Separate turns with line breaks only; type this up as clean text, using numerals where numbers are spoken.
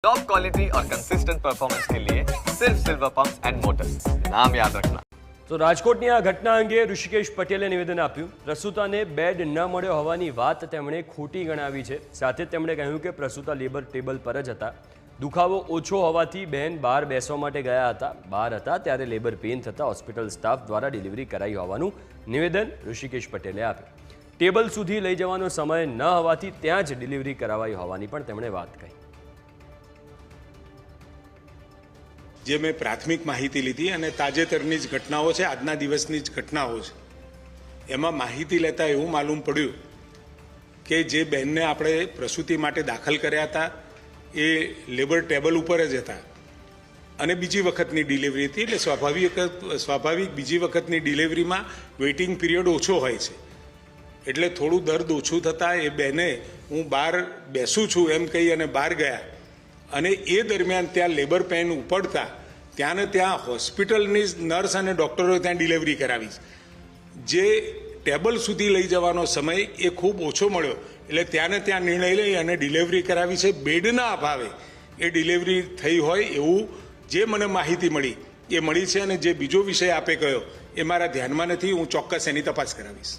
Top quality और consistent performance के लिए सिर्फ सिल्वर पंप्स एंड मोटर्स, नाम याद रखना।
તો રાજકોટની આ ઘટના અંગે ઋષિકેશ પટેલે નિવેદન આપ્યું। પ્રસૂતાને બેડ ન મળ્યો હોવાની વાત તેમણે ખોટી ગણાવી છે। સાથે તેમણે કહ્યું કે પ્રસૂતા લેબર ટેબલ પર જ હતા। દુખાવો ઓછો હોવાથી બહેન બહાર બેસવા માટે ગયા હતા। બહાર હતા ત્યારે લેબર પેઇન થતાં હોસ્પિટલ સ્ટાફ દ્વારા ડિલિવરી કરાઈ હોવાનું નિવેદન ઋષિકેશ પટેલે આપ્યું। ટેબલ સુધી લઈ જવાનો સમય ન હોવાથી ત્યાં જ ડિલિવરી કરાવાઈ હોવાની પણ તેમણે વાત કહી।
જે મેં પ્રાથમિક માહિતી લીધી અને તાજેતરની જ ઘટનાઓ છે, આજના દિવસની જ ઘટનાઓ છે, એમાં માહિતી લેતા એવું માલુમ પડ્યું કે જે બહેનને આપણે પ્રસૂતિ માટે દાખલ કર્યા હતા એ લેબર ટેબલ ઉપર જ હતા અને બીજી વખતની ડિલિવરી હતી, એટલે સ્વાભાવિક બીજી વખતની ડિલિવરીમાં વેઇટિંગ પીરિયડ ઓછો હોય છે, એટલે થોડું દર્દ ઓછું થતાં એ બહેને હું બહાર બેસું છું એમ કહી અને બહાર ગયા અને એ દરમિયાન ત્યાં લેબર પેન ઉપડતા ત્યાંને ત્યાં હોસ્પિટલની નર્સ અને ડૉક્ટરોએ ત્યાં ડિલિવરી કરાવી। જે ટેબલ સુધી લઈ જવાનો સમય એ ખૂબ ઓછો મળ્યો, એટલે ત્યાંને ત્યાં નિર્ણય લઈ અને ડિલિવરી કરાવી છે। બેડના અભાવે એ ડિલિવરી થઈ હોય એવું જે મને માહિતી મળી એ મળી છે અને જે બીજો વિષય આપે ગયો એ મારા ધ્યાનમાં નથી, હું ચોક્કસ એની તપાસ કરાવીશ।